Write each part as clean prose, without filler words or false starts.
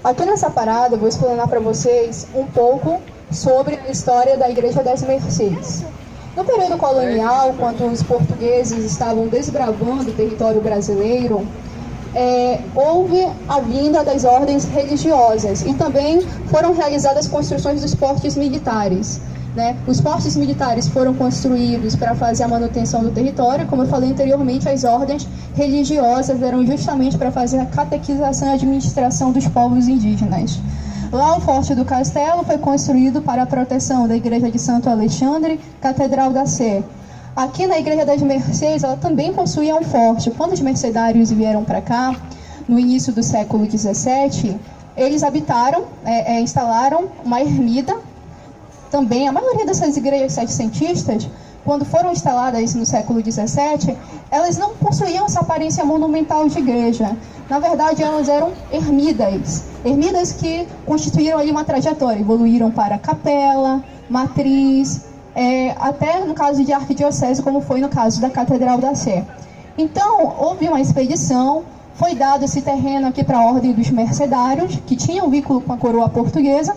Aqui nessa parada, eu vou explanar para vocês um pouco sobre a história da Igreja das Mercês. No período colonial, quando os portugueses estavam desbravando o território brasileiro, houve a vinda das ordens religiosas e também foram realizadas construções dos fortes militares. Os fortes militares foram construídos para fazer a manutenção do território. Como eu falei anteriormente, as ordens religiosas eram justamente para fazer a catequização e administração dos povos indígenas. Lá o Forte do Castelo foi construído para a proteção da Igreja de Santo Alexandre, Catedral da Sé. Aqui na Igreja das Mercês, ela também possuía um forte. Quando os mercedários vieram para cá, no início do século XVII, eles instalaram uma ermida. Também, a maioria dessas igrejas setecentistas, quando foram instaladas no século XVII, elas não possuíam essa aparência monumental de igreja. Na verdade, elas eram ermidas. Ermidas que constituíram ali uma trajetória, evoluíram para capela, matriz, até no caso de arquidiocese, como foi no caso da Catedral da Sé. Então, houve uma expedição, foi dado esse terreno aqui para a Ordem dos Mercedários, que tinha um vínculo com a coroa portuguesa,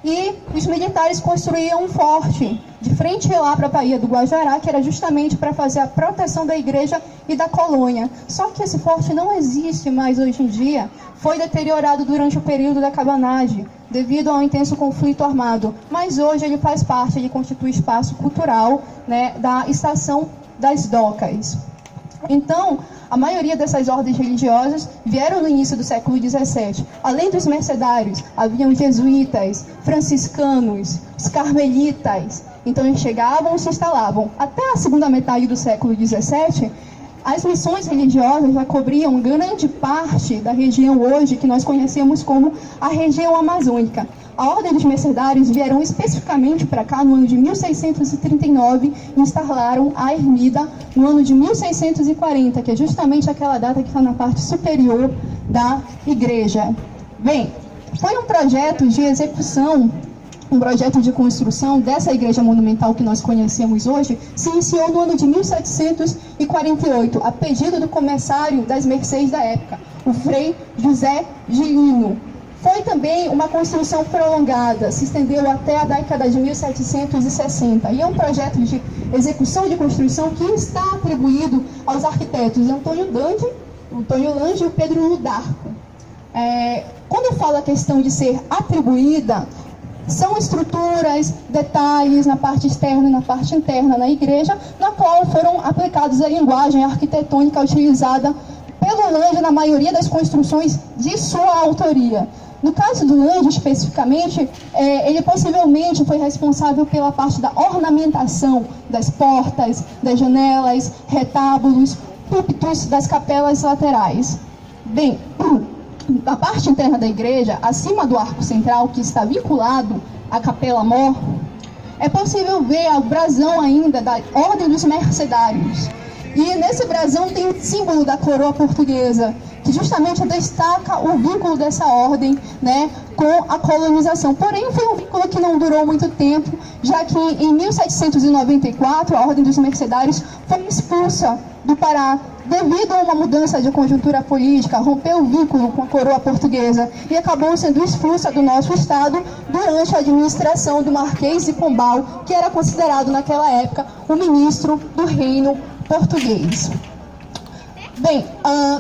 e os militares construíam um forte de frente lá para a Baía do Guajará, que era justamente para fazer a proteção da igreja e da colônia. Só que esse forte não existe mais hoje em dia, foi deteriorado durante o período da cabanagem, devido ao intenso conflito armado. Mas hoje ele faz parte, ele constitui espaço cultural, da Estação das Docas. Então, a maioria dessas ordens religiosas vieram no início do século XVII. Além dos mercedários, haviam jesuítas, franciscanos, os carmelitas. Então, eles chegavam e se instalavam. Até a segunda metade do século XVII, as missões religiosas já cobriam grande parte da região hoje que nós conhecemos como a região amazônica. A Ordem dos Mercedários vieram especificamente para cá no ano de 1639 e instalaram a ermida no ano de 1640, que é justamente aquela data que está na parte superior da igreja. Bem, foi um projeto de execução, um projeto de construção dessa igreja monumental que nós conhecemos hoje, se iniciou no ano de 1748, a pedido do comissário das Mercês da época, o Frei José Gilino. Foi também uma construção prolongada, se estendeu até a década de 1760. E é um projeto de execução de construção que está atribuído aos arquitetos Antônio Lange e Pedro Ludarco. Quando eu falo a questão de ser atribuída, são estruturas, detalhes na parte externa e na parte interna na igreja, na qual foram aplicados a linguagem arquitetônica utilizada pelo Lange na maioria das construções de sua autoria. No caso do Lange, especificamente, ele possivelmente foi responsável pela parte da ornamentação das portas, das janelas, retábulos, púlpitos das capelas laterais. Bem, na parte interna da igreja, acima do arco central, que está vinculado à capela-mor, é possível ver o brasão ainda da Ordem dos Mercedários. E nesse brasão tem o símbolo da coroa portuguesa, que justamente destaca o vínculo dessa ordem, com a colonização. Porém, foi um vínculo que não durou muito tempo, já que em 1794 a Ordem dos Mercedários foi expulsa do Pará, devido a uma mudança de conjuntura política, rompeu o vínculo com a coroa portuguesa e acabou sendo expulsa do nosso estado durante a administração do Marquês de Pombal, que era considerado naquela época o ministro do reino português. Bem,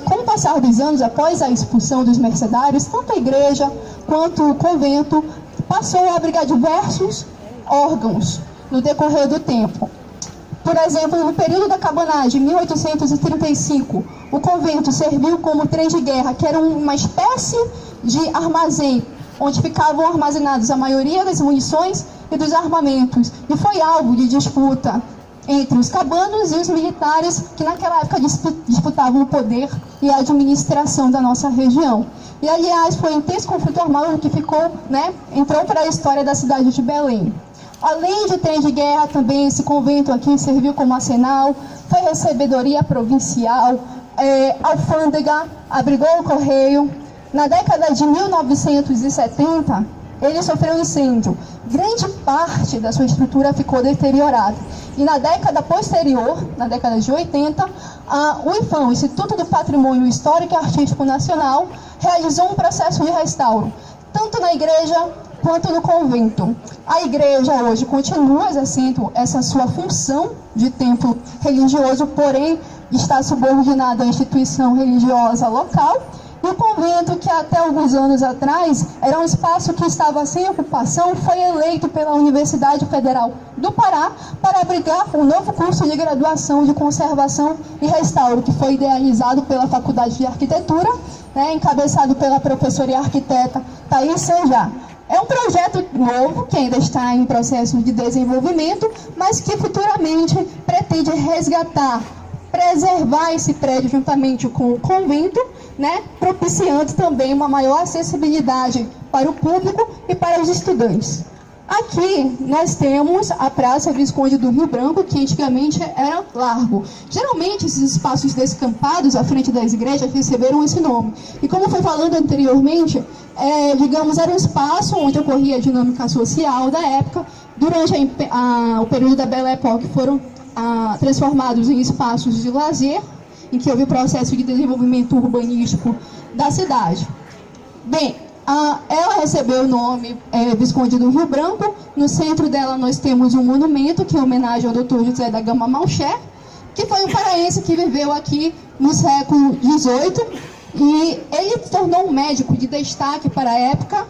com o passar dos anos, após a expulsão dos mercedários, tanto a igreja quanto o convento passou a abrigar diversos órgãos no decorrer do tempo. Por exemplo, no período da cabanagem, em 1835, o convento serviu como trem de guerra, que era uma espécie de armazém, onde ficavam armazenados a maioria das munições e dos armamentos, e foi alvo de disputa entre os cabanos e os militares que naquela época disputavam o poder e a administração da nossa região. E, aliás, foi um intenso conflito armado que entrou para a história da cidade de Belém. Além de trem de guerra, também esse convento aqui serviu como arsenal, foi recebedoria provincial, alfândega, abrigou o correio. Na década de 1970, ele sofreu incêndio. Grande parte da sua estrutura ficou deteriorada. E na década posterior, na década de 80, o IPHAN, o Instituto do Patrimônio Histórico e Artístico Nacional, realizou um processo de restauro, tanto na igreja quanto no convento. A igreja hoje continua exercendo essa sua função de templo religioso, porém está subordinada à instituição religiosa local. E o convento, que até alguns anos atrás era um espaço que estava sem ocupação, foi eleito pela Universidade Federal do Pará para abrigar um novo curso de graduação de conservação e restauro, que foi idealizado pela Faculdade de Arquitetura, encabeçado pela professora e arquiteta Thaís Sanjá. É um projeto novo, que ainda está em processo de desenvolvimento, mas que futuramente pretende resgatar, preservar esse prédio juntamente com o convento, propiciando também uma maior acessibilidade para o público e para os estudantes. Aqui nós temos a Praça Visconde do Rio Branco, que antigamente era largo. Geralmente esses espaços descampados à frente das igrejas receberam esse nome. E como foi falando anteriormente, era um espaço onde ocorria a dinâmica social da época. Durante o período da Belle Époque foram transformados em espaços de lazer, em que houve o processo de desenvolvimento urbanístico da cidade. Bem, ela recebeu o nome Visconde do Rio Branco. No centro dela nós temos um monumento que é homenagem ao Dr. José da Gama Malcher, que foi um paraense que viveu aqui no século XVIII, e ele se tornou um médico de destaque para a época,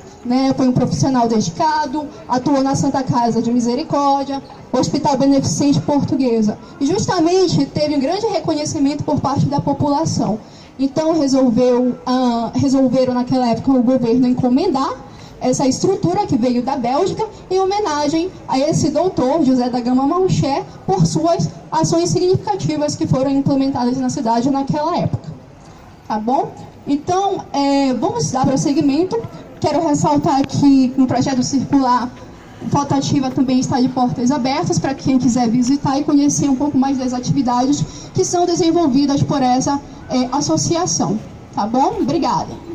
foi um profissional dedicado, atuou na Santa Casa de Misericórdia, Hospital Beneficente Portuguesa, e justamente teve um grande reconhecimento por parte da população. Então resolveram naquela época o governo encomendar essa estrutura que veio da Bélgica em homenagem a esse doutor José da Gama Malcher por suas ações significativas que foram implementadas na cidade naquela época. Tá bom? Então, vamos dar prosseguimento. Quero ressaltar que no projeto circular, Foto Ativa também está de portas abertas para quem quiser visitar e conhecer um pouco mais das atividades que são desenvolvidas por essa associação. Tá bom? Obrigada.